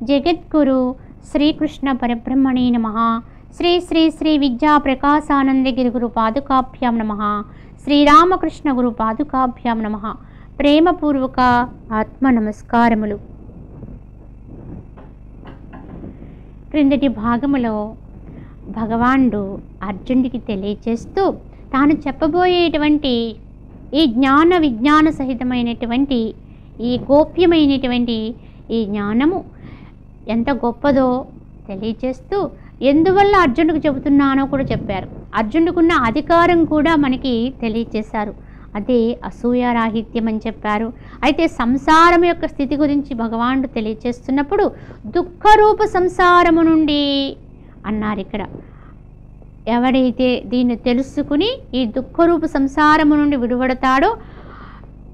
జగద్గురు శ్రీకృష్ణ పరబ్రహ్మణే నమః. శ్రీ శ్రీ శ్రీ విద్యా ప్రకాశానందగిరి గురు పాదుకాభ్యాం నమః. శ్రీరామకృష్ణ గురు పాదుకాభ్యాం నమః. ప్రేమపూర్వక ఆత్మ నమస్కారములు. క్రిందటి భాగములో భగవానుడు అర్జునుడికి తెలియచేస్తూ తాను చెప్పబోయేటువంటి ఈ జ్ఞాన విజ్ఞాన సహితమైనటువంటి ఈ గోప్యమైనటువంటి ఈ జ్ఞానము ఎంత గొప్పదో తెలియచేస్తూ ఎందువల్ల అర్జునుడికి చెబుతున్నానో కూడా చెప్పారు. అర్జునుడికున్న అధికారం కూడా మనకి తెలియచేశారు. అదే అసూయారాహిత్యం అని చెప్పారు. అయితే సంసారం యొక్క స్థితి గురించి భగవానుడు తెలియచేస్తున్నప్పుడు దుఃఖరూప సంసారము నుండి అన్నారు. ఇక్కడ ఎవడైతే దీన్ని తెలుసుకుని ఈ దుఃఖరూప సంసారము నుండి విడువడతాడో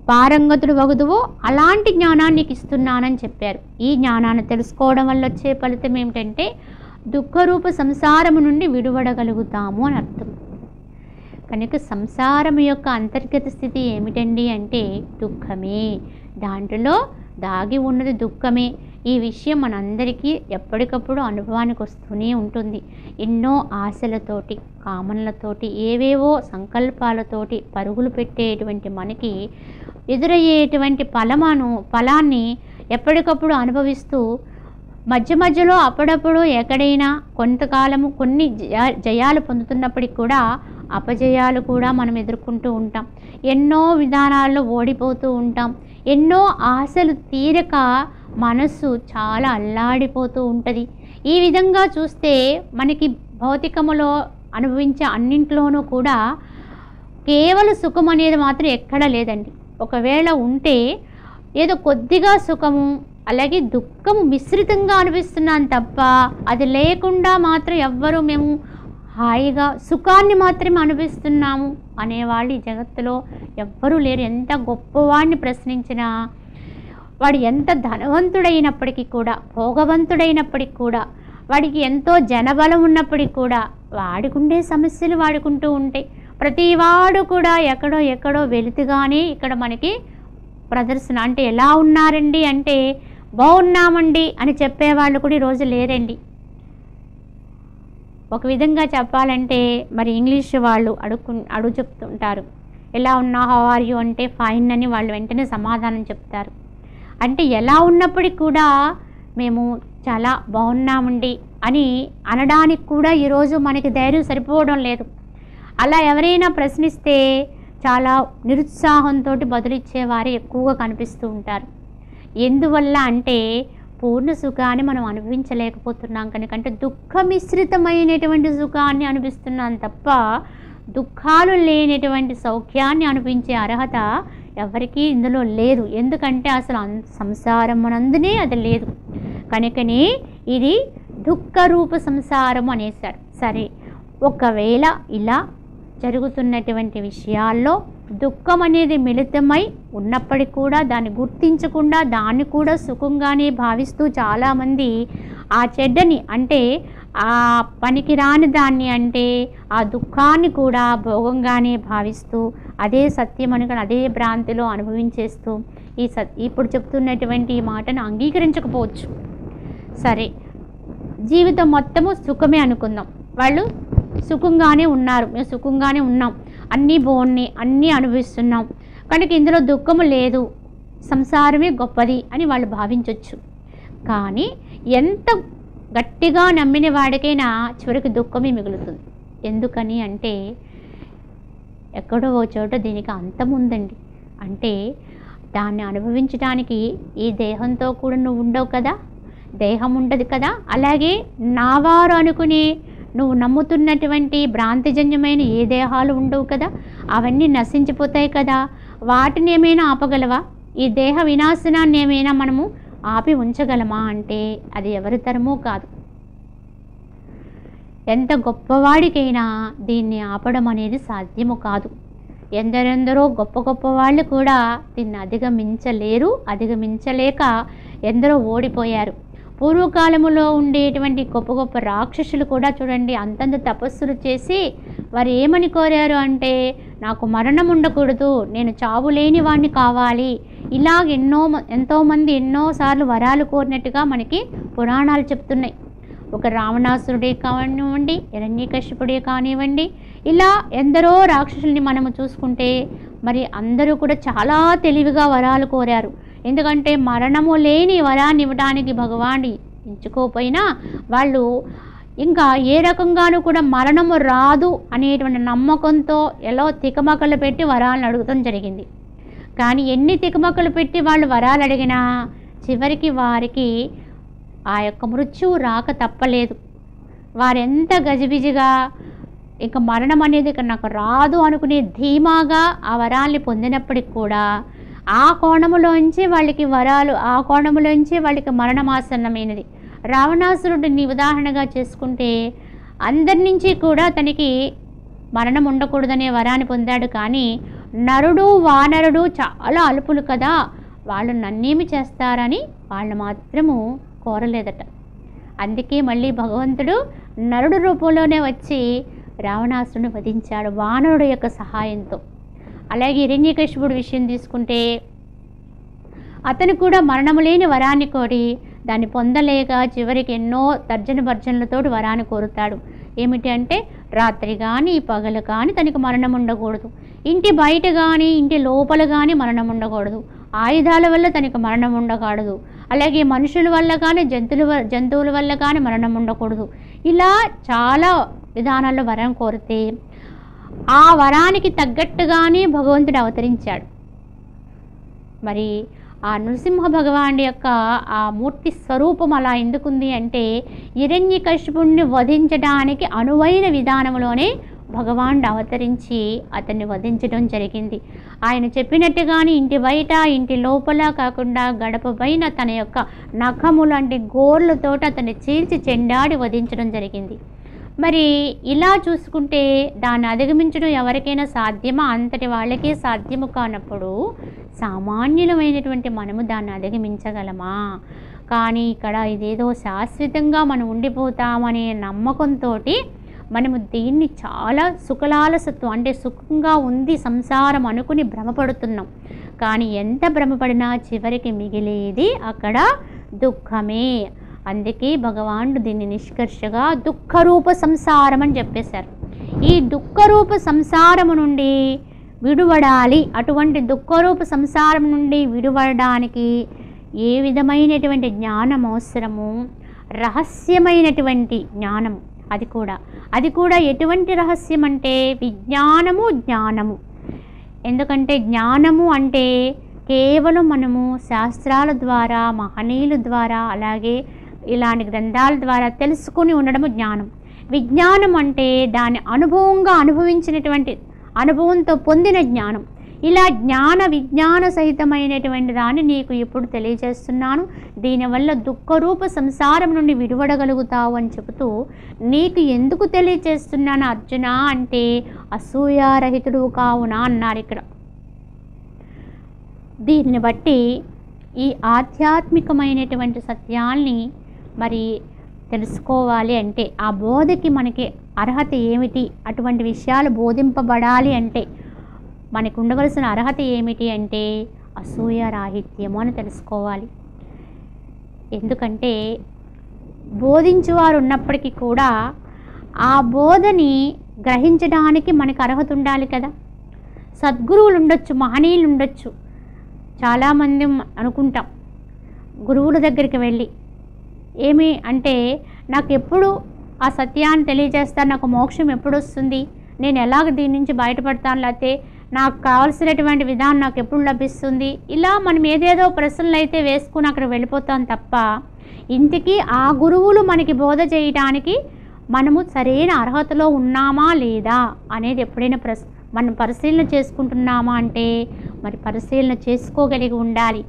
పారంగతుడు వగుదువో అలాంటి జ్ఞానాన్ని నీకు ఇస్తున్నానని చెప్పారు. ఈ జ్ఞానాన్ని తెలుసుకోవడం వల్ల వచ్చే ఫలితం ఏమిటంటే దుఃఖరూప సంసారము నుండి విడువడగలుగుతాము అని అర్థం. కనుక సంసారం యొక్క అంతర్గత స్థితి ఏమిటండి అంటే దుఃఖమే. దాంట్లో దాగి ఉన్నది దుఃఖమే. ఈ విషయం మనందరికీ ఎప్పటికప్పుడు అనుభవానికి వస్తూనే ఉంటుంది. ఎన్నో ఆశలతోటి కామనలతోటి ఏవేవో సంకల్పాలతోటి పరుగులు పెట్టేటువంటి మనకి ఎదురయ్యేటువంటి ఫలాన్ని ఎప్పటికప్పుడు అనుభవిస్తూ మధ్య మధ్యలో అప్పుడప్పుడు ఎక్కడైనా కొంతకాలము కొన్ని జయాలు పొందుతున్నప్పటికి కూడా అపజయాలు కూడా మనం ఎదుర్కొంటూ ఉంటాం. ఎన్నో విధానాల్లో ఓడిపోతూ ఉంటాం. ఎన్నో ఆశలు తీరక మనస్సు చాలా అల్లాడిపోతూ ఉంటుంది. ఈ విధంగా చూస్తే మనకి భౌతికములో అనుభవించే అన్నింట్లోనూ కూడా కేవలం సుఖం అనేది మాత్రం ఎక్కడా లేదండి. ఒకవేళ ఉంటే ఏదో కొద్దిగా సుఖము అలాగే దుఃఖము మిశ్రితంగా అనిపిస్తున్నాను తప్ప అది లేకుండా మాత్రం ఎవ్వరూ మేము హాయిగా సుఖాన్ని మాత్రమే అనిపిస్తున్నాము అనేవాళ్ళు ఈ జగత్తులో ఎవ్వరూ లేరు. ఎంత గొప్పవాడిని ప్రశ్నించినా వాడు ఎంత ధనవంతుడైనప్పటికీ కూడా భోగవంతుడైనప్పటికీ కూడా వాడికి ఎంతో జనబలం ఉన్నప్పటికీ కూడా వాడికుండే సమస్యలు వాడుకుంటూ ఉంటాయి. ప్రతివాడు కూడా ఎక్కడో వెలితిగానే ఇక్కడ మనకి ప్రదర్శన. అంటే ఎలా ఉన్నారండి అంటే బాగున్నామండి అని చెప్పేవాళ్ళు కూడా ఈరోజు లేరండి. ఒక విధంగా చెప్పాలంటే మరి ఇంగ్లీష్ వాళ్ళు అడుగు చెప్తుంటారు, ఎలా ఉన్నా హౌ ఆర్ యూ అంటే ఫైన్ అని వాళ్ళు వెంటనే సమాధానం చెప్తారు. అంటే ఎలా ఉన్నప్పటికీ కూడా మేము చాలా బాగున్నామండి అని అనడానికి కూడా ఈరోజు మనకి ధైర్యం సరిపోవడం లేదు. అలా ఎవరైనా ప్రశ్నిస్తే చాలా నిరుత్సాహంతో బదులిచ్చేవారు ఎక్కువగా కనిపిస్తూ ఉంటారు. ఎందువల్ల అంటే పూర్ణ సుఖాన్ని మనం అనుభవించలేకపోతున్నాం కనుక. అంటే దుఃఖ మిశ్రితమైనటువంటి సుఖాన్ని అనిపిస్తున్నాం తప్ప దుఃఖాలు లేనటువంటి సౌఖ్యాన్ని అనిపించే అర్హత ఎవరికీ ఇందులో లేదు. ఎందుకంటే అసలు సంసారం మనందునే అది లేదు కనుకనే ఇది దుఃఖరూప సంసారం అనేసారు. సరే, ఒకవేళ ఇలా జరుగుతున్నటువంటి విషయాల్లో దుఃఖం అనేది మిళితమై ఉన్నప్పటికీ కూడా దాన్ని గుర్తించకుండా దాన్ని కూడా సుఖంగానే భావిస్తూ చాలామంది ఆ చెడ్డని అంటే ఆ పనికిరాని దాన్ని అంటే ఆ దుఃఖాన్ని కూడా భోగంగానే భావిస్తూ అదే సత్యం అనుకుని అదే భ్రాంతిలో అనుభవించేస్తూ ఇప్పుడు చెప్తున్నటువంటి ఈ మాటను అంగీకరించకపోవచ్చు. సరే, జీవితం మొత్తము సుఖమే అనుకుందాం. వాళ్ళు సుఖంగానే ఉన్నారు, మేము సుఖంగానే ఉన్నాం, అన్నీ బాగున్నాయి, అన్నీ అనుభవిస్తున్నాం కనుక ఇందులో దుఃఖము లేదు, సంసారమే గొప్పది అని వాళ్ళు భావించవచ్చు. కానీ ఎంత గట్టిగా నమ్మిన వాడికైనా చివరికి దుఃఖమే మిగులుతుంది. ఎందుకని అంటే ఎక్కడో ఓ చోట దీనికి అంతం ఉందండి. అంటే దాన్ని అనుభవించడానికి ఈ దేహంతో కూడా నువ్వు ఉండవు కదా, దేహం ఉండదు కదా. అలాగే నావారు అనుకునే నువ్వు నమ్ముతున్నటువంటి భ్రాంతిజన్యమైన ఏ దేహాలు ఉండవు కదా, అవన్నీ నశించిపోతాయి కదా. వాటిని ఏమైనా ఆపగలవా? ఈ దేహ వినాశనాన్ని ఏమైనా మనము ఆపి ఉంచగలమా అంటే అది ఎవరి తరమూ కాదు. ఎంత గొప్పవాడికైనా దీన్ని ఆపడం అనేది సాధ్యము కాదు. ఎందరెందరో గొప్ప వాళ్ళు కూడా దీన్ని అధిగమించలేక ఎందరో ఓడిపోయారు. పూర్వకాలములో ఉండేటువంటి గొప్ప రాక్షసులు కూడా చూడండి అంతంత తపస్సులు చేసి వారు ఏమని కోరారు అంటే నాకు మరణం ఉండకూడదు, నేను చావు లేని వాడిని కావాలి. ఇలా ఎంతోమంది ఎన్నోసార్లు వరాలు కోరినట్టుగా మనకి పురాణాలు చెప్తున్నాయి. ఒక రావణాసురుడే కానివ్వండి, హిరణ్యకశిపుడే కానివ్వండి, ఇలా ఎందరో రాక్షసుల్ని మనము చూసుకుంటే మరి అందరూ కూడా చాలా తెలివిగా వరాలు కోరారు. ఎందుకంటే మరణము లేని వరాన్ని ఇవ్వడానికి భగవాన్ ఇచ్చుకోపోయినా వాళ్ళు ఇంకా ఏ రకంగానూ కూడా మరణము రాదు అనేటువంటి నమ్మకంతో ఎలా తికమకలు పెట్టి వరాలను అడగటం జరిగింది. కానీ ఎన్ని తికమకలు పెట్టి వాళ్ళు వరాలు అడిగినా చివరికి వారికి ఆ యొక్క మృత్యువు రాక తప్పలేదు. వారెంత గజిబిజిగా ఇక మరణం అనేది ఇక నాకు రాదు అనుకునే ధీమాగా ఆ వరాల్ని పొందినప్పటికి కూడా ఆ కోణములోంచి వాళ్ళకి వరాలు, ఆ కోణములోంచి వాళ్ళకి మరణమాసన్నమైనది. రావణాసురుడిని ఉదాహరణగా చేసుకుంటే అందరి నుంచి కూడా తనకి మరణం ఉండకూడదనే వరాన్ని పొందాడు. కానీ నరుడు వానరుడు చాలా అలుపులు కదా, వాళ్ళు నన్నేమి చేస్తారని వాళ్ళు మాత్రము కోరలేదట. అందుకే మళ్ళీ భగవంతుడు నరుడు రూపంలోనే వచ్చి రావణాసురుని వధించాడు వానరుడు యొక్క సహాయంతో. అలాగే హిరణ్యకశిపుడు విషయం తీసుకుంటే అతను కూడా మరణము లేని వరాన్ని కోరి దాన్ని పొందలేక చివరికి ఎన్నో తర్జన భర్జనలతో వరాన్ని కోరుతాడు. ఏమిటి అంటే రాత్రి కానీ పగలు కానీ తనకు మరణం ఉండకూడదు, ఇంటి బయట కానీ ఇంటి లోపల కానీ మరణం ఉండకూడదు, ఆయుధాల వల్ల తనకు మరణం ఉండకూడదు, అలాగే మనుషుల వల్ల కానీ జంతువుల వల్ల కానీ మరణం ఉండకూడదు. ఇలా చాలా విధానాల్లో వరం కోరితే ఆ వరానికి తగ్గట్టుగానే భగవంతుడు అవతరించాడు. మరి ఆ నృసింహ భగవానుడి యొక్క ఆ మూర్తి స్వరూపం అలా ఎందుకుంది అంటే హిరణ్యకశిపుణ్ణి వధించడానికి అనువైన విధానంలోనే భగవానుడు అవతరించి అతన్ని వధించడం జరిగింది. ఆయన చెప్పినట్టుగానే ఇంటి బయట ఇంటి లోపల కాకుండా గడప పైన తన యొక్క నఖము లాంటి గోర్లతో అతన్ని చీల్చి చెండాడి వధించడం జరిగింది. మరి ఇలా చూసుకుంటే దాన్ని అధిగమించడం ఎవరికైనా సాధ్యమా? అంతటి వాళ్ళకే సాధ్యము కానప్పుడు సామాన్యులమైనటువంటి మనము దాన్ని అధిగమించగలమా? కానీ ఇక్కడ ఇదేదో శాశ్వతంగా మనం ఉండిపోతామనే నమ్మకంతో మనము దీన్ని చాలా సుఖలాలసత్వం అంటే సుఖంగా ఉంది సంసారం అనుకుని భ్రమపడుతున్నాం. కానీ ఎంత భ్రమపడినా చివరికి మిగిలేది అక్కడ దుఃఖమే. అందుకే భగవానుడు దీన్ని నిష్కర్షగా దుఃఖరూప సంసారం అని చెప్పేశారు. ఈ దుఃఖరూప సంసారము నుండి విడువడాలి. అటువంటి దుఃఖరూప సంసారం నుండి విడువడడానికి ఏ విధమైనటువంటి జ్ఞానం అవసరము? రహస్యమైనటువంటి జ్ఞానం. అది కూడా ఎటువంటి రహస్యం అంటే విజ్ఞానము, జ్ఞానము. ఎందుకంటే జ్ఞానము అంటే కేవలం మనము శాస్త్రాల ద్వారా, మహనీయుల ద్వారా, అలాగే ఇలాంటి గ్రంథాల ద్వారా తెలుసుకుని ఉండడము జ్ఞానం. విజ్ఞానం అంటే దాన్ని అనుభవించినటువంటి అనుభవంతో పొందిన జ్ఞానం. ఇలా విజ్ఞాన సహితమైనటువంటి దాన్ని నీకు ఇప్పుడు తెలియజేస్తున్నాను. దీనివల్ల దుఃఖరూప సంసారం నుండి విడివడగలుగుతావు అని చెబుతూ నీకు ఎందుకు తెలియజేస్తున్నాను అర్జున అంటే అసూయారహితుడు కావున అన్నారు ఇక్కడ. దీన్ని బట్టి ఈ ఆధ్యాత్మికమైనటువంటి సత్యాల్ని మరి తెలుసుకోవాలి అంటే ఆ బోధకి మనకి అర్హత ఏమిటి? అటువంటి విషయాలు బోధింపబడాలి అంటే మనకు ఉండవలసిన అర్హత ఏమిటి అంటే అసూయారాహిత్యము అని తెలుసుకోవాలి. ఎందుకంటే బోధించువారు ఉన్నప్పటికీ కూడా ఆ బోధని గ్రహించడానికి మనకు అర్హత ఉండాలి కదా. సద్గురువులు ఉండొచ్చు, మహనీయులు ఉండొచ్చు. చాలామంది అనుకుంటాం గురువుల దగ్గరికి వెళ్ళి ఏమి అంటే నాకు ఎప్పుడు ఆ సత్యాన్ని తెలియజేస్తాను, నాకు మోక్షం ఎప్పుడు వస్తుంది, నేను ఎలాగ దీని నుంచి బయటపడతాను, లేకపోతే నాకు కావాల్సినటువంటి విధానం నాకు ఎప్పుడు లభిస్తుంది, ఇలా మనం ఏదేదో ప్రశ్నలు అయితే వేసుకుని అక్కడ వెళ్ళిపోతాం తప్ప ఇంతకీ ఆ గురువులు మనకి బోధ చేయడానికి మనము సరైన అర్హతలో ఉన్నామా లేదా అనేది ఎప్పుడైనా మనం పరిశీలన చేసుకుంటున్నామా అంటే మరి పరిశీలన చేసుకోగలిగి ఉండాలి.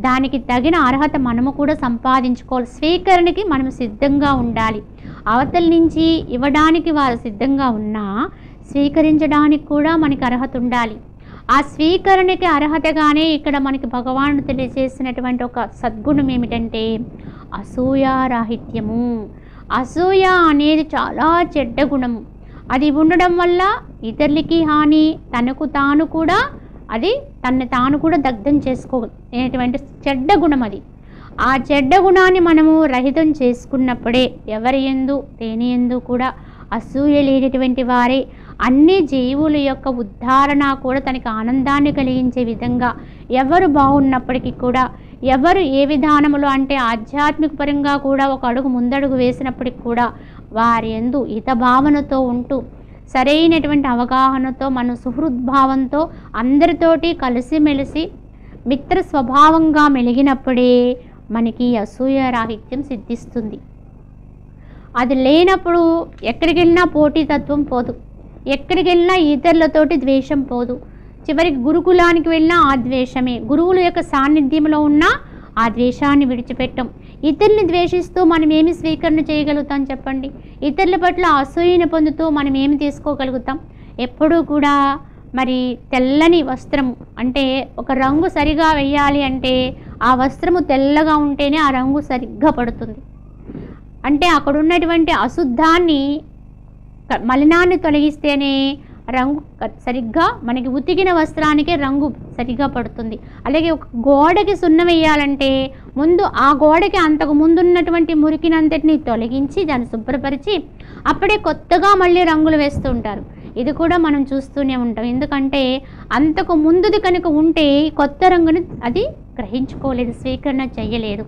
దానికి తగిన అర్హత మనము కూడా సంపాదించుకోవాలి. స్వీకరణకి మనం సిద్ధంగా ఉండాలి. అవతల నుంచి ఇవ్వడానికి వారు సిద్ధంగా ఉన్నా స్వీకరించడానికి కూడా మనకి అర్హత ఉండాలి. ఆ స్వీకరణకి అర్హతగానే ఇక్కడ మనకి భగవానుడు తెలియజేసినటువంటి ఒక సద్గుణం ఏమిటంటే అసూయారాహిత్యము. అసూయ అనేది చాలా చెడ్డ గుణము. అది ఉండడం వల్ల ఇతరులకి హాని, తనకు తాను కూడా అది తనని తాను కూడా దగ్ధం చేసుకోనేటువంటి చెడ్డ గుణం అది. ఆ చెడ్డ గుణాన్ని మనము రహితం చేసుకున్నప్పుడే ఎవరి యందు దేని యందు కూడా అసూయ లేనటువంటి వారే అన్ని జీవుల యొక్క ఉద్ధారణ కూడా తనకి ఆనందాన్ని కలిగించే విధంగా ఎవరు బాగున్నప్పటికీ కూడా, ఎవరు ఏ విధానములో అంటే ఆధ్యాత్మిక పరంగా కూడా ఒక అడుగు ముందడుగు వేసినప్పటికి కూడా వారి యందు హితభావనతో ఉంటూ సరైనటువంటి అవగాహనతో మన సుహృద్భావంతో అందరితోటి కలిసిమెలిసి మిత్ర స్వభావంగా మెలిగినప్పుడే మనకి అసూయ రాహిత్యం సిద్ధిస్తుంది. అది లేనప్పుడు ఎక్కడికి వెళ్ళినా పోటీతత్వం పోదు, ఎక్కడికి వెళ్ళినా ఇతరులతోటి ద్వేషం పోదు. చివరికి గురుకులానికి వెళ్ళినా ఆ ద్వేషమే, గురువుల యొక్క సాన్నిధ్యంలో ఉన్నా ఆ ద్వేషాన్ని విడిచిపెట్టం. ఇతరుల్ని ద్వేషిస్తూ మనం ఏమి స్వీకరణ చేయగలుగుతాం చెప్పండి? ఇతరుల పట్ల అసూయను పొందుతూ మనం ఏమి తీసుకోగలుగుతాం? ఎప్పుడూ కూడా మరి తెల్లని వస్త్రము అంటే ఒక రంగు సరిగా వేయాలి అంటే ఆ వస్త్రము తెల్లగా ఉంటేనే ఆ రంగు సరిగ్గా పడుతుంది. అంటే అక్కడ ఉన్నటువంటి అశుద్ధాన్ని, మలినాన్ని తొలగిస్తేనే రంగు సరిగ్గా మనకి ఉతికిన వస్త్రానికే రంగు సరిగ్గా పడుతుంది. అలాగే ఒక గోడకి సున్నం వేయాలంటే ముందు ఆ గోడకి అంతకు ముందున్నటువంటి మురికినంతటిని తొలగించి దాన్ని శుభ్రపరిచి అప్పుడే కొత్తగా మళ్ళీ రంగులు వేస్తూ ఉంటారు. ఇది కూడా మనం చూస్తూనే ఉంటాం. ఎందుకంటే అంతకు ముందుది కనుక ఉంటే కొత్త రంగుని అది గ్రహించుకోలేదు, స్వీకరణ చెయ్యలేదు.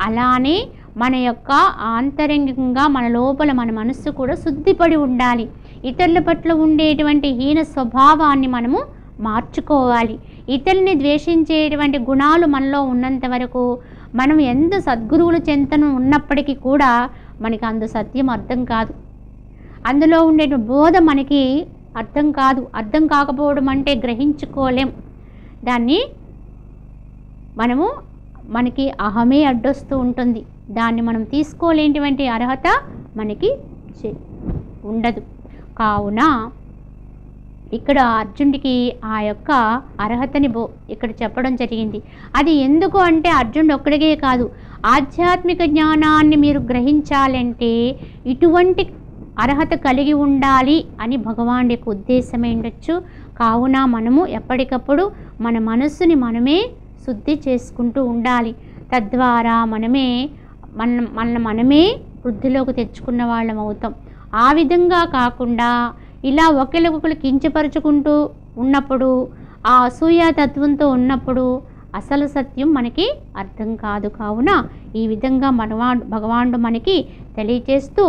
అలానే మన యొక్క ఆంతరంగికంగా మన లోపల మన మనస్సు కూడా శుద్ధిపడి ఉండాలి. ఇతరుల పట్ల ఉండేటువంటి హీన స్వభావాన్ని మనము మార్చుకోవాలి. ఇతరుల్ని ద్వేషించేటువంటి గుణాలు మనలో ఉన్నంత వరకు మనం ఎంత సద్గురువుల చెంతను ఉన్నప్పటికీ కూడా మనకి అందు సత్యం అర్థం కాదు, అందులో ఉండే బోధ మనకి అర్థం కాదు. అర్థం కాకపోవడం అంటే గ్రహించుకోలేం దాన్ని. మనకి అహమే అడ్డొస్తూ ఉంటుంది. దాన్ని మనం తీసుకోలేనటువంటి అర్హత మనకి ఉండదు. కావున ఇక్కడ అర్జునుడికి ఆ యొక్క అర్హతని ఇక్కడ చెప్పడం జరిగింది. అది ఎందుకు అంటే అర్జునుడు ఒక్కడికే కాదు, ఆధ్యాత్మిక జ్ఞానాన్ని మీరు గ్రహించాలంటే ఇటువంటి అర్హత కలిగి ఉండాలి అని భగవానుడి యొక్క ఉద్దేశమే ఉండొచ్చు. కావున మనము ఎప్పటికప్పుడు మన మనస్సుని మనమే శుద్ధి చేసుకుంటూ ఉండాలి. తద్వారా మనమే వృద్ధిలోకి తెచ్చుకున్న వాళ్ళం అవుతాం. ఆ విధంగా కాకుండా ఇలా ఒకరికొకరు కించపరుచుకుంటూ ఉన్నప్పుడు, ఆ అసూయాతత్వంతో ఉన్నప్పుడు అసలు సత్యం మనకి అర్థం కాదు. కావున ఈ విధంగా భగవానుడు మనకి తెలియచేస్తూ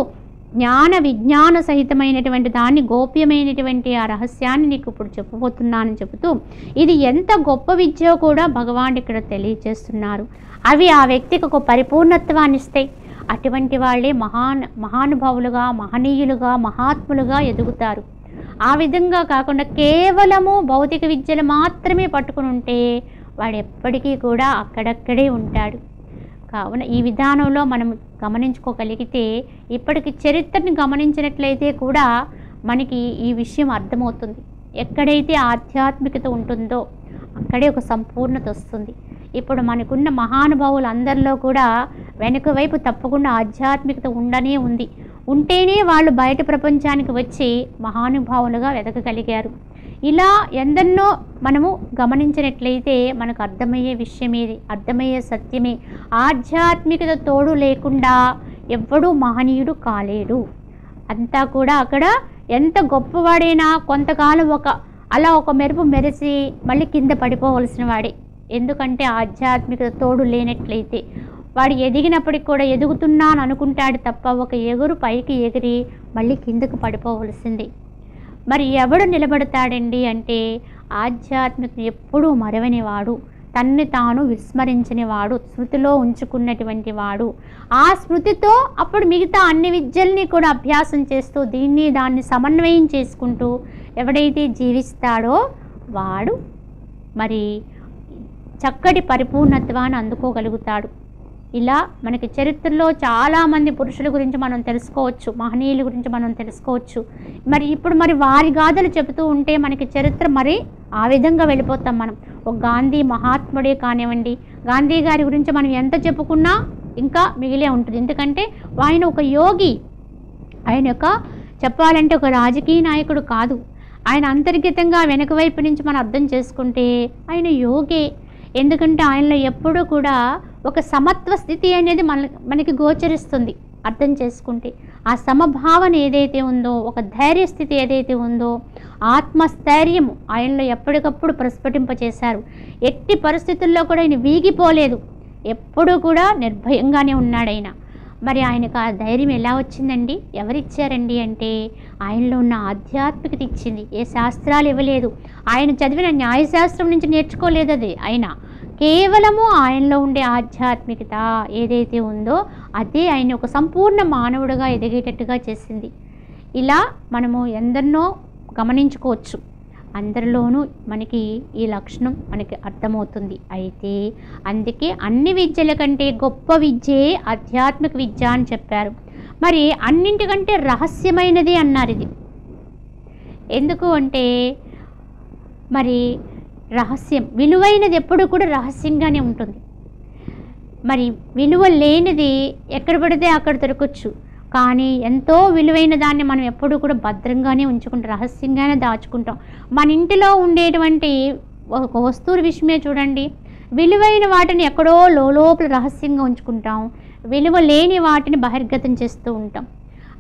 జ్ఞాన విజ్ఞాన సహితమైనటువంటి దాన్ని, గోప్యమైనటువంటి ఆ రహస్యాన్ని నీకు ఇప్పుడు చెప్పబోతున్నానని చెబుతూ ఇది ఎంత గొప్ప విద్యో కూడా భగవానుడు ఇక్కడ తెలియచేస్తున్నారు. అవి ఆ వ్యక్తికి ఒక పరిపూర్ణత్వాన్ని ఇస్తాయి. అటువంటి వాళ్ళే మహానుభావులుగా, మహనీయులుగా, మహాత్ములుగా ఎదుగుతారు. ఆ విధంగా కాకుండా కేవలము భౌతిక విద్యలు మాత్రమే పట్టుకుని ఉంటే వాడు ఎప్పటికీ కూడా అక్కడక్కడే ఉంటాడు. కావున ఈ విధానంలో మనం గమనించుకోగలిగితే, ఇప్పటికి చరిత్రని గమనించినట్లయితే కూడా మనకి ఈ విషయం అర్థమవుతుంది. ఎక్కడైతే ఆధ్యాత్మికత ఉంటుందో అక్కడే ఒక సంపూర్ణత వస్తుంది. ఇప్పుడు మనకున్న మహానుభావులు అందరిలో కూడా వెనుక వైపు తప్పకుండా ఆధ్యాత్మికత ఉండనే ఉంది. ఉంటేనే వాళ్ళు బయట ప్రపంచానికి వచ్చి మహానుభావులుగా వెదకగలిగారు. ఇలా ఎందన్నో మనము గమనించినట్లయితే మనకు అర్థమయ్యే విషయమేది, అర్థమయ్యే సత్యమే. ఆధ్యాత్మికత తోడు లేకుండా ఎవ్వడూ మహనీయుడు కాలేడు. అంతా కూడా అక్కడ ఎంత గొప్పవాడైనా కొంతకాలం ఒక మెరుపు మెరిసి మళ్ళీ కింద పడిపోవలసిన వాడే. ఎందుకంటే ఆధ్యాత్మికత తోడు లేనట్లయితే వాడు ఎదిగినప్పటికి కూడా ఎదుగుతున్నాను అనుకుంటాడు తప్ప ఒక ఎగురు పైకి ఎగిరి మళ్ళీ కిందకు పడిపోవలసిందే. మరి ఎవడు నిలబడతాడండి అంటే ఆధ్యాత్మికత ఎప్పుడూ మరవనివాడు, తన్ని తాను విస్మరించని వాడు, స్మృతిలో ఉంచుకున్నటువంటి వాడు. ఆ స్మృతితో అప్పుడు మిగతా అన్ని విద్యల్ని కూడా అభ్యాసం చేస్తూ దాన్ని సమన్వయం చేసుకుంటూ ఎవడైతే జీవిస్తాడో వాడు మరి చక్కటి పరిపూర్ణత్వాన్ని అందుకోగలుగుతాడు. ఇలా మనకి చరిత్రలో చాలామంది పురుషుల గురించి మనం తెలుసుకోవచ్చు, మహనీయుల గురించి మనం తెలుసుకోవచ్చు. ఇప్పుడు వారి గాథలు చెబుతూ ఉంటే మనకి చరిత్ర మరి ఆ విధంగా వెళ్ళిపోతాం మనం. ఒక గాంధీ మహాత్ముడే కానివ్వండి, గాంధీ గారి గురించి మనం ఎంత చెప్పుకున్నా ఇంకా మిగిలే ఉంటుంది. ఎందుకంటే ఆయన ఒక యోగి, ఆయన యొక్క చెప్పాలంటే ఒక రాజకీయ నాయకుడు కాదు. ఆయన అంతర్గతంగా వెనక వైపు నుంచి మనం అర్థం చేసుకుంటే ఆయన యోగే. ఎందుకంటే ఆయనలో ఎప్పుడూ కూడా ఒక సమత్వ స్థితి అనేది మనకి గోచరిస్తుంది అర్థం చేసుకుంటే. ఆ సమభావన ఏదైతే ఉందో, ఒక ధైర్య స్థితి ఏదైతే ఉందో, ఆత్మస్థైర్యము ఆయనలో ఎప్పటికప్పుడు ప్రస్ఫుటింపచేశారు. ఎట్టి పరిస్థితుల్లో కూడా ఆయన వీగిపోలేదు, ఎప్పుడూ కూడా నిర్భయంగానే ఉన్నాడు ఆయన. మరి ఆయనకు ఆ ధైర్యం ఎలా వచ్చిందండి? ఎవరిచ్చారండి అంటే ఆయనలో ఉన్న ఆధ్యాత్మికత ఇచ్చింది. ఏ శాస్త్రాలు ఇవ్వలేదు, ఆయన చదివిన న్యాయశాస్త్రం నుంచి నేర్చుకోలేదు అది. ఆయన కేవలము ఆయనలో ఉండే ఆధ్యాత్మికత ఏదైతే ఉందో అదే ఆయన ఒక సంపూర్ణ మానవుడిగా ఎదిగేటట్టుగా చేసింది. ఇలా మనము ఎందరినో గమనించుకోవచ్చు, అందరిలోనూ మనకి ఈ లక్షణం మనకి అర్థమవుతుంది. అయితే అందుకే అన్ని విద్యల కంటే గొప్ప విద్యే ఆధ్యాత్మిక విద్య అని చెప్పారు. మరి అన్నింటికంటే రహస్యమైనది అన్నారు. ఇది ఎందుకు అంటే మరి రహస్యం, విలువైనది ఎప్పుడు కూడా రహస్యంగానే ఉంటుంది. మరి విలువ లేనిది ఎక్కడ పడితే అక్కడ దొరకచ్చు, కానీ ఎంతో విలువైన దాన్ని మనం ఎప్పుడూ కూడా భద్రంగానే ఉంచుకుంటాం, రహస్యంగానే దాచుకుంటాం. మన ఇంటిలో ఉండేటువంటి ఒక వస్తువుల విషయమే చూడండి, విలువైన వాటిని ఎక్కడో లోపల రహస్యంగా ఉంచుకుంటాం, విలువ లేని వాటిని బహిర్గతం చేస్తూ ఉంటాం.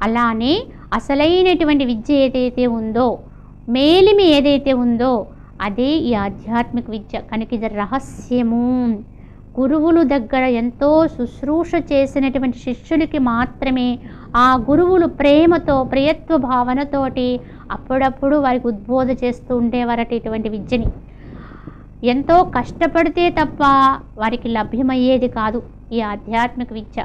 అలానే అసలైనటువంటి విద్య ఏదైతే ఉందో, మేలిమి ఏదైతే ఉందో అదే ఈ ఆధ్యాత్మిక విద్య. కనుక ఇది రహస్యము. గురువుల దగ్గర ఎంతో శుశ్రూష చేసినటువంటి శిష్యులకి మాత్రమే ఆ గురువులు ప్రేమతో, ప్రియత్వ భావనతోటి అప్పుడప్పుడు వారికి ఉద్బోధ చేస్తూ ఉండేవారట ఇటువంటి విద్యని. ఎంతో కష్టపడితే తప్ప వారికి లభ్యమయ్యేది కాదు ఈ ఆధ్యాత్మిక విద్య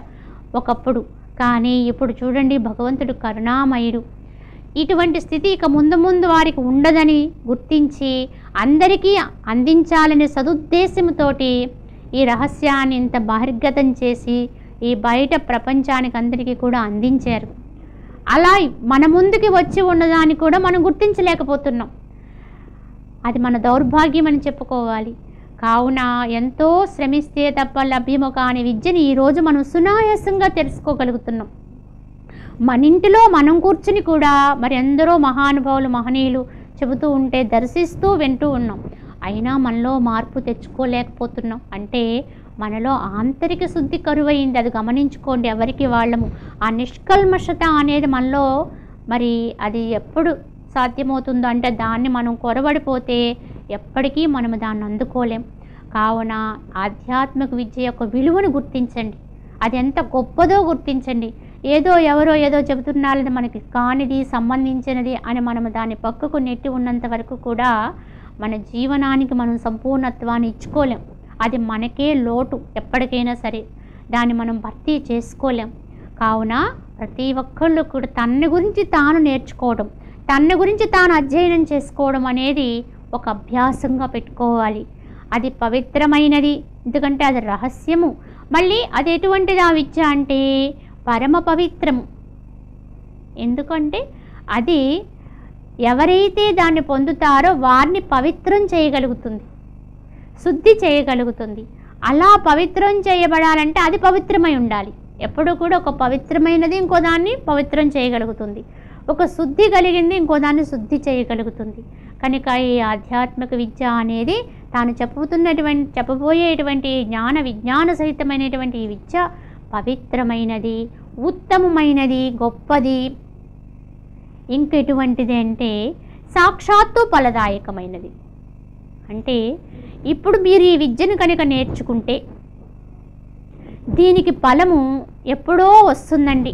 ఒకప్పుడు. కానీ ఇప్పుడు చూడండి, భగవంతుడు కరుణామయుడు. ఇటువంటి స్థితి ఇక ముందు ముందు వారికి ఉండదని గుర్తించి అందరికీ అందించాలనే సదుద్దేశంతో ఈ రహస్యాన్ని ఇంత బహిర్గతం చేసి ఈ బయట ప్రపంచానికి అందరికీ కూడా అందించారు. అలా మన ముందుకి వచ్చి ఉన్నదాన్ని కూడా మనం గుర్తించలేకపోతున్నాం. అది మన దౌర్భాగ్యం అని చెప్పుకోవాలి. కావున ఎంతో శ్రమిస్తే తప్ప లభ్యము కాని విద్యని ఈరోజు మనం సునాయాసంగా తెలుసుకోగలుగుతున్నాం. మన ఇంటిలో మనం కూర్చుని కూడా మరి ఎందరో మహానుభావులు, మహనీయులు చెబుతూ ఉంటే దర్శిస్తూ వింటూ ఉన్నాం. అయినా మనలో మార్పు తెచ్చుకోలేకపోతున్నాం. అంటే మనలో ఆంతరిక శుద్ధి కరువైంది. అది గమనించుకోండి ఎవరికి వాళ్ళము. ఆ నిష్కల్మషత అనేది మనలో మరి అది ఎప్పుడు సాధ్యమవుతుందో అంటే దాన్ని మనం కొరబడిపోతే ఎప్పటికీ మనము దాన్ని అందుకోలేం. కావున ఆధ్యాత్మిక విద్య యొక్క విలువను గుర్తించండి, అది ఎంత గొప్పదో గుర్తించండి. ఏదో ఎవరో ఏదో చెబుతున్నారని మనకి కానిది, సంబంధించినది అని మనము దాన్ని పక్కకు నెట్టి ఉన్నంత వరకు కూడా మన జీవనానికి మనం సంపూర్ణత్వాన్ని ఇచ్చుకోలేం. అది మనకే లోటు. ఎప్పటికైనా సరే దాన్ని మనం భర్తీ చేసుకోలేం. కావున ప్రతి ఒక్కళ్ళు కూడా తన గురించి తాను నేర్చుకోవడం, తన గురించి తాను అధ్యయనం చేసుకోవడం అనేది ఒక అభ్యాసంగా పెట్టుకోవాలి. అది పవిత్రమైనది, ఎందుకంటే అది రహస్యము. మళ్ళీ అది ఎటువంటిది ఆ విద్య అంటే పరమ పవిత్రము. ఎందుకంటే అది ఎవరైతే దాన్ని పొందుతారో వారిని పవిత్రం చేయగలుగుతుంది, శుద్ధి చేయగలుగుతుంది. అలా పవిత్రం చేయబడాలంటే అది పవిత్రమై ఉండాలి. ఎప్పుడు కూడా ఒక పవిత్రమైనది ఇంకో దాన్ని పవిత్రం చేయగలుగుతుంది, ఒక శుద్ధి కలిగింది ఇంకో దాన్ని శుద్ధి చేయగలుగుతుంది. కనుక ఈ ఆధ్యాత్మిక విద్య అనేది తాను చెప్పబోయేటువంటి జ్ఞాన విజ్ఞాన సహితమైనటువంటి ఈ విద్య పవిత్రమైనది, ఉత్తమమైనది, గొప్పది. ఇంకెటువంటిది అంటే సాక్షాత్తు ఫలదాయకమైనది. అంటే ఇప్పుడు మీరు ఈ విద్యను కనుక నేర్చుకుంటే దీనికి ఫలము ఎప్పుడో వస్తుందండి,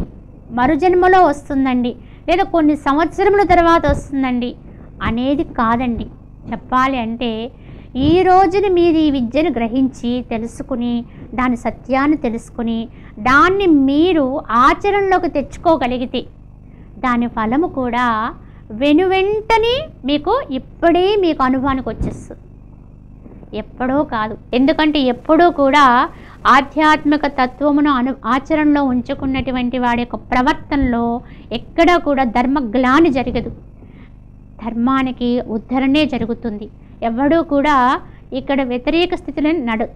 మరుజన్మలో వస్తుందండి, లేదా కొన్ని సంవత్సరముల తర్వాత వస్తుందండి అనేది కాదండి. చెప్పాలి అంటే ఈ రోజున మీరు ఈ విద్యను గ్రహించి తెలుసుకుని దాని సత్యాన్ని తెలుసుకుని దాన్ని మీరు ఆచరణలోకి తెచ్చుకోగలిగితే దాని ఫలము కూడా వెనువెంటనే మీకు ఇప్పుడే మీకు అనుభవానికి వచ్చేస్తుంది, ఎప్పుడో కాదు. ఎందుకంటే ఎప్పుడూ కూడా ఆధ్యాత్మిక తత్వమును ఆచరణలో ఉంచుకున్నటువంటి వాడి యొక్క ప్రవర్తనలో ఎక్కడా కూడా ధర్మగ్లాని జరగదు, ధర్మానికి ఉద్ధరణే జరుగుతుంది. ఎవడూ కూడా ఇక్కడ వ్యతిరేక స్థితిలో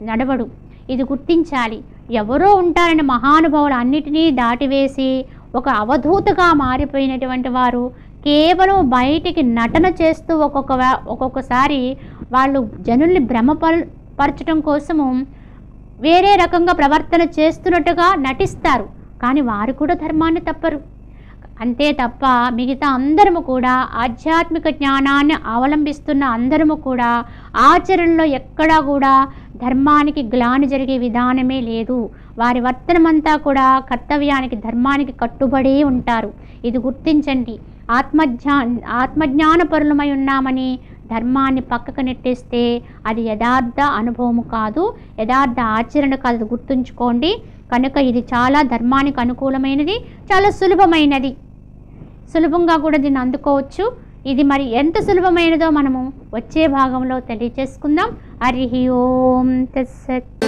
నడవడు. ఇది గుర్తించాలి. ఎవరో ఉంటారని మహానుభావులు అన్నిటినీ దాటివేసి ఒక అవధూతగా మారిపోయినటువంటి వారు కేవలం బయటికి నటన చేస్తూ ఒక్కొక్కసారి వాళ్ళు జనుల్ని భ్రమపరచడం కోసము వేరే రకంగా ప్రవర్తన చేస్తున్నట్టుగా నటిస్తారు. కానీ వారు కూడా ధర్మాన్ని తప్పరు. అంతే తప్ప మిగతా అందరము కూడా ఆధ్యాత్మిక జ్ఞానాన్ని అవలంబిస్తున్న అందరము కూడా ఆచరణలో ఎక్కడా కూడా ధర్మానికి గ్లాని జరిగే విధానమే లేదు. వారి వర్తనమంతా కూడా కర్తవ్యానికి, ధర్మానికి కట్టుబడి ఉంటారు. ఇది గుర్తించండి. ఆత్మజ్ఞానపరులమై ఉన్నామని ధర్మాన్ని పక్కకు నెట్టేస్తే అది యథార్థ అనుభవము కాదు, యథార్థ ఆచరణ కాదు. గుర్తుంచుకోండి. కనుక ఇది చాలా ధర్మానికి అనుకూలమైనది, చాలా సులభమైనది. సులభంగా కూడా దీన్ని అందుకోవచ్చు. ఇది మరి ఎంత సులభమైనదో మనము వచ్చే భాగంలో తెలియచేసుకుందాం. హరి ఓం తత్సత్.